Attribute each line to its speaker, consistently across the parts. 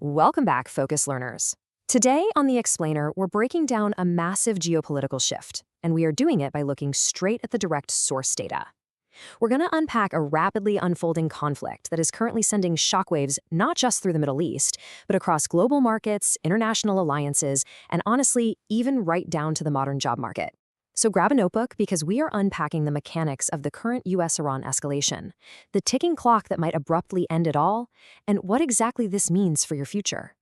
Speaker 1: Welcome back, Focus Learners. Today on The Explainer, we're breaking down a massive geopolitical shift, and we are doing it by looking straight at the direct source data. We're going to unpack a rapidly unfolding conflict that is currently sending shockwaves not just through the Middle East, but across global markets, international alliances, and honestly, even right down to the modern job market. So grab a notebook because we are unpacking the mechanics of the current US-Iran escalation, the ticking clock that might abruptly end it all, and what exactly this means for your future.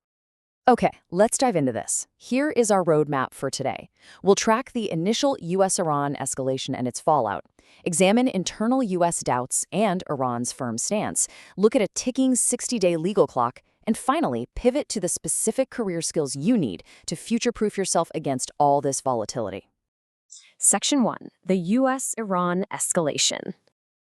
Speaker 2: Okay, let's dive into this. Here is our roadmap for today. We'll track the initial US-Iran escalation and its fallout, examine internal US doubts and Iran's firm stance, look at a ticking 60-day legal clock, and finally, pivot to the specific career skills you need to future-proof yourself against all this volatility.
Speaker 1: Section 1. The US-Iran escalation.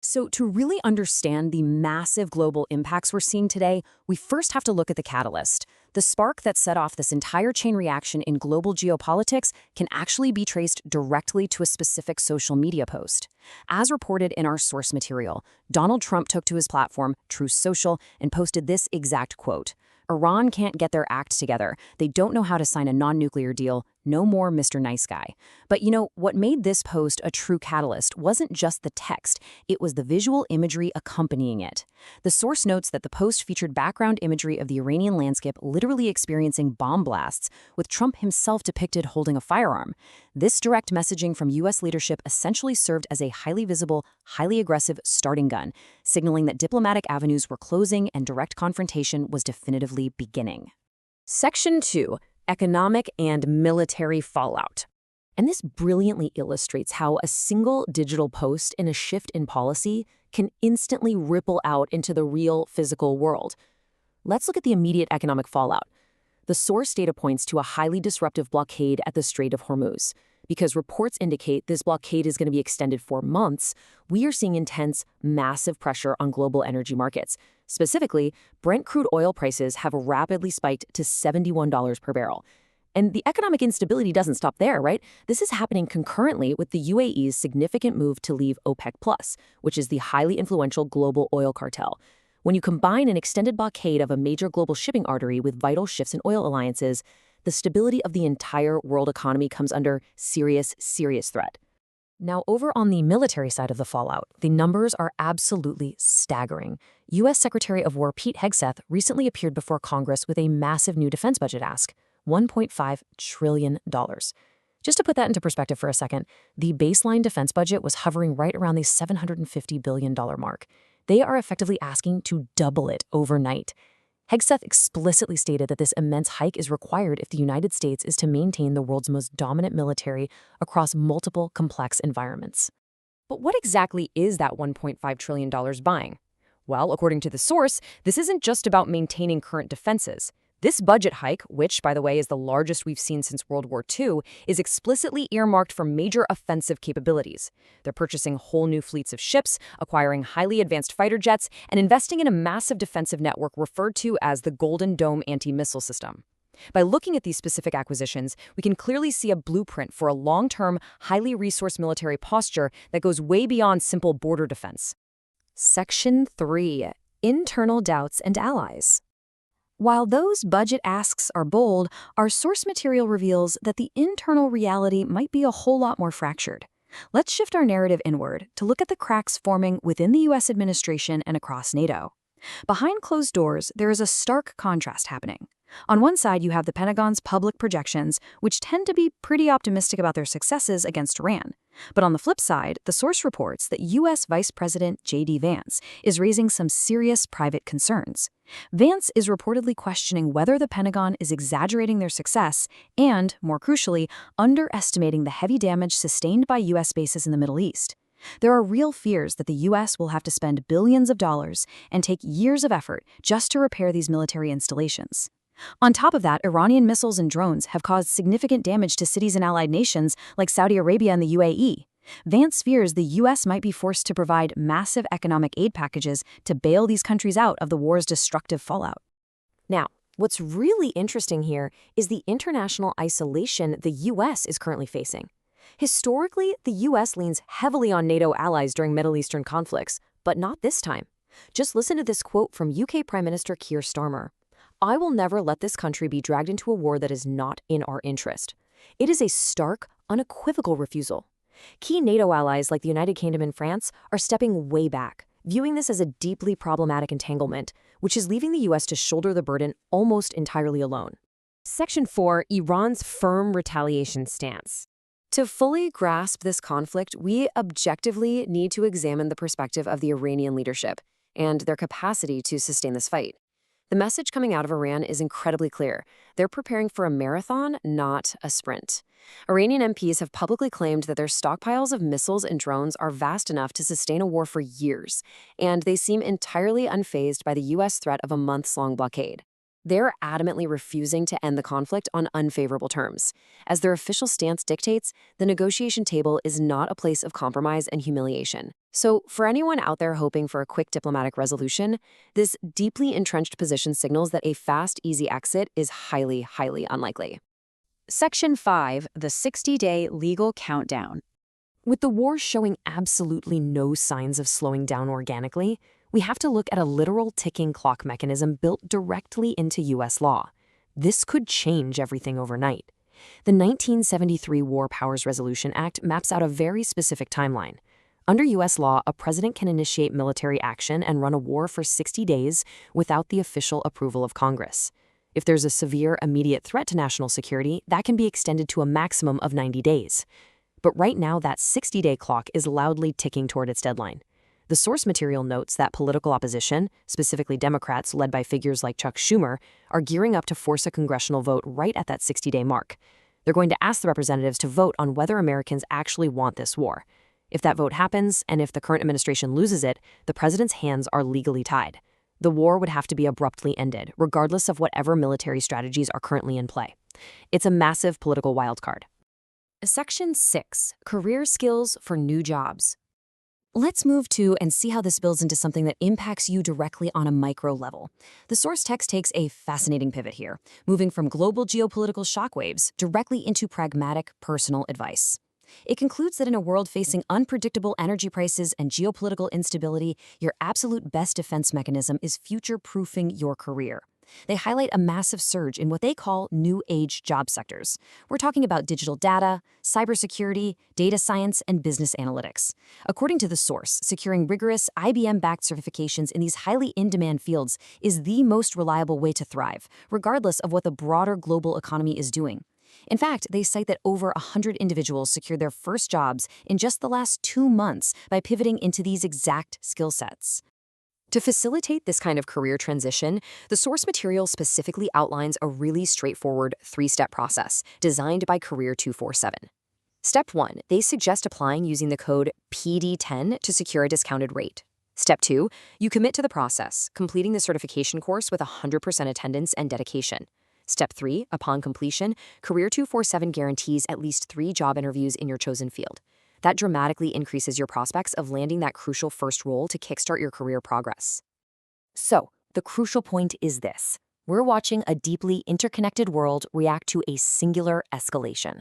Speaker 2: So to really understand the massive global impacts we're seeing today, we first have to look at the catalyst. The spark that set off this entire chain reaction in global geopolitics can actually be traced directly to a specific social media post. As reported in our source material, Donald Trump took to his platform, Truth Social, and posted this exact quote: "Iran can't get their act together. They don't know how to sign a non-nuclear deal. No more Mr. Nice Guy." But what made this post a true catalyst wasn't just the text, it was the visual imagery accompanying it. The source notes that the post featured background imagery of the Iranian landscape literally experiencing bomb blasts, with Trump himself depicted holding a firearm. This direct messaging from U.S. leadership essentially served as a highly visible, highly aggressive starting gun, signaling that diplomatic avenues were closing and direct confrontation was definitively beginning.
Speaker 1: Section 2. Economic and military fallout. And this brilliantly illustrates how a single digital post and a shift in policy can instantly ripple out into the real physical world. Let's look at the immediate economic fallout. The source data points to a highly disruptive blockade at the Strait of Hormuz. Because reports indicate this blockade is going to be extended for months, we are seeing intense, massive pressure on global energy markets. Specifically, Brent crude oil prices have rapidly spiked to $71 per barrel. And the economic instability doesn't stop there, right? This is happening concurrently with the UAE's significant move to leave OPEC+, which is the highly influential global oil cartel. When you combine an extended blockade of a major global shipping artery with vital shifts in oil alliances, the stability of the entire world economy comes under serious threat. Now, over on the military side of the fallout, the numbers are absolutely staggering. U.S. Secretary of War Pete Hegseth recently appeared before Congress with a massive new defense budget ask, $1.5 trillion. Just to put that into perspective for a second, the baseline defense budget was hovering right around the $750 billion mark. They are effectively asking to double it overnight. Hegseth explicitly stated that this immense hike is required if the United States is to maintain the world's most dominant military across multiple complex environments. But what exactly is that $1.5 trillion buying? Well, according to the source, this isn't just about maintaining current defenses. This budget hike, which, by the way, is the largest we've seen since World War II, is explicitly earmarked for major offensive capabilities. They're purchasing whole new fleets of ships, acquiring highly advanced fighter jets, and investing in a massive defensive network referred to as the Golden Dome anti-missile system. By looking at these specific acquisitions, we can clearly see a blueprint for a long-term, highly resourced military posture that goes way beyond simple border defense. Section 3. Internal doubts and allies. While those budget asks are bold, our source material reveals that the internal reality might be a whole lot more fractured. Let's shift our narrative inward to look at the cracks forming within the U.S. administration and across NATO. Behind closed doors, there is a stark contrast happening. On one side, you have the Pentagon's public projections, which tend to be pretty optimistic about their successes against Iran. But on the flip side, the source reports that U.S. Vice President J.D. Vance is raising some serious private concerns. Vance is reportedly questioning whether the Pentagon is exaggerating their success and, more crucially, underestimating the heavy damage sustained by U.S. bases in the Middle East. There are real fears that the U.S. will have to spend billions of dollars and take years of effort just to repair these military installations. On top of that, Iranian missiles and drones have caused significant damage to cities in allied nations like Saudi Arabia and the UAE. Vance fears the U.S. might be forced to provide massive economic aid packages to bail these countries out of the war's destructive fallout. Now, what's really interesting here is the international isolation the U.S. is currently facing. Historically, the U.S. leans heavily on NATO allies during Middle Eastern conflicts, but not this time. Just listen to this quote from UK Prime Minister Keir Starmer. I will never let this country be dragged into a war that is not in our interest. It is a stark, unequivocal refusal. Key NATO allies like the United Kingdom and France are stepping way back, viewing this as a deeply problematic entanglement, which is leaving the U.S. to shoulder the burden almost entirely alone. Section 4, Iran's firm retaliation stance. To fully grasp this conflict, we objectively need to examine the perspective of the Iranian leadership and their capacity to sustain this fight. The message coming out of Iran is incredibly clear. They're preparing for a marathon, not a sprint. Iranian MPs have publicly claimed that their stockpiles of missiles and drones are vast enough to sustain a war for years, and they seem entirely unfazed by the U.S. threat of a months-long blockade. They're adamantly refusing to end the conflict on unfavorable terms. As their official stance dictates, the negotiation table is not a place of compromise and humiliation. So, for anyone out there hoping for a quick diplomatic resolution, this deeply entrenched position signals that a fast, easy exit is highly, highly unlikely.
Speaker 2: Section 5, the 60-day legal countdown.
Speaker 1: With the war showing absolutely no signs of slowing down organically, we have to look at a literal ticking clock mechanism built directly into U.S. law. This could change everything overnight. The 1973 War Powers Resolution Act maps out a very specific timeline. Under U.S. law, a president can initiate military action and run a war for 60 days without the official approval of Congress. If there's a severe, immediate threat to national security, that can be extended to a maximum of 90 days. But right now, that 60-day clock is loudly ticking toward its deadline. The source material notes that political opposition, specifically Democrats led by figures like Chuck Schumer, are gearing up to force a congressional vote right at that 60-day mark. They're going to ask the representatives to vote on whether Americans actually want this war. If that vote happens, and if the current administration loses it, the president's hands are legally tied. The war would have to be abruptly ended, regardless of whatever military strategies are currently in play. It's a massive political wildcard. Section 6, Career Skills for New Jobs. Let's move to and see how this builds into something that impacts you directly on a micro level. The source text takes a fascinating pivot here, moving from global geopolitical shockwaves directly into pragmatic personal advice. It concludes that in a world facing unpredictable energy prices and geopolitical instability, your absolute best defense mechanism is future-proofing your career. They highlight a massive surge in what they call new age job sectors. We're talking about digital data, cybersecurity, data science, and business analytics. According to the source, securing rigorous IBM-backed certifications in these highly in-demand fields is the most reliable way to thrive, regardless of what the broader global economy is doing. In fact, they cite that over 100 individuals secured their first jobs in just the last 2 months by pivoting into these exact skill sets. To facilitate this kind of career transition, the source material specifically outlines a really straightforward 3-step process designed by Career 247. Step 1, they suggest applying using the code PD10 to secure a discounted rate. Step 2, you commit to the process, completing the certification course with 100% attendance and dedication. Step 3, upon completion, Career 247 guarantees at least 3 job interviews in your chosen field. That dramatically increases your prospects of landing that crucial first role to kickstart your career progress. So, the crucial point is this. We're watching a deeply interconnected world react to a singular escalation.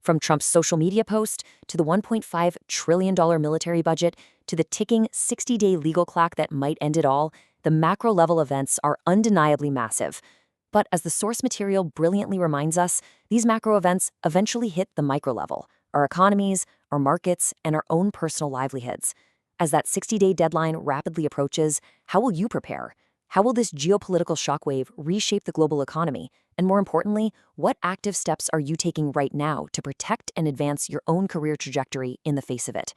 Speaker 1: From Trump's social media post, to the $1.5 trillion military budget, to the ticking 60-day legal clock that might end it all, the macro-level events are undeniably massive. But as the source material brilliantly reminds us, these macro events eventually hit the micro level, our economies, our markets, and our own personal livelihoods. As that 60-day deadline rapidly approaches, how will you prepare? How will this geopolitical shockwave reshape the global economy? And more importantly, what active steps are you taking right now to protect and advance your own career trajectory in the face of it?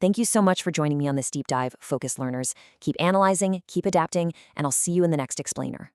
Speaker 1: Thank you so much for joining me on this deep dive, Focus Learners. Keep analyzing, keep adapting, and I'll see you in the next explainer.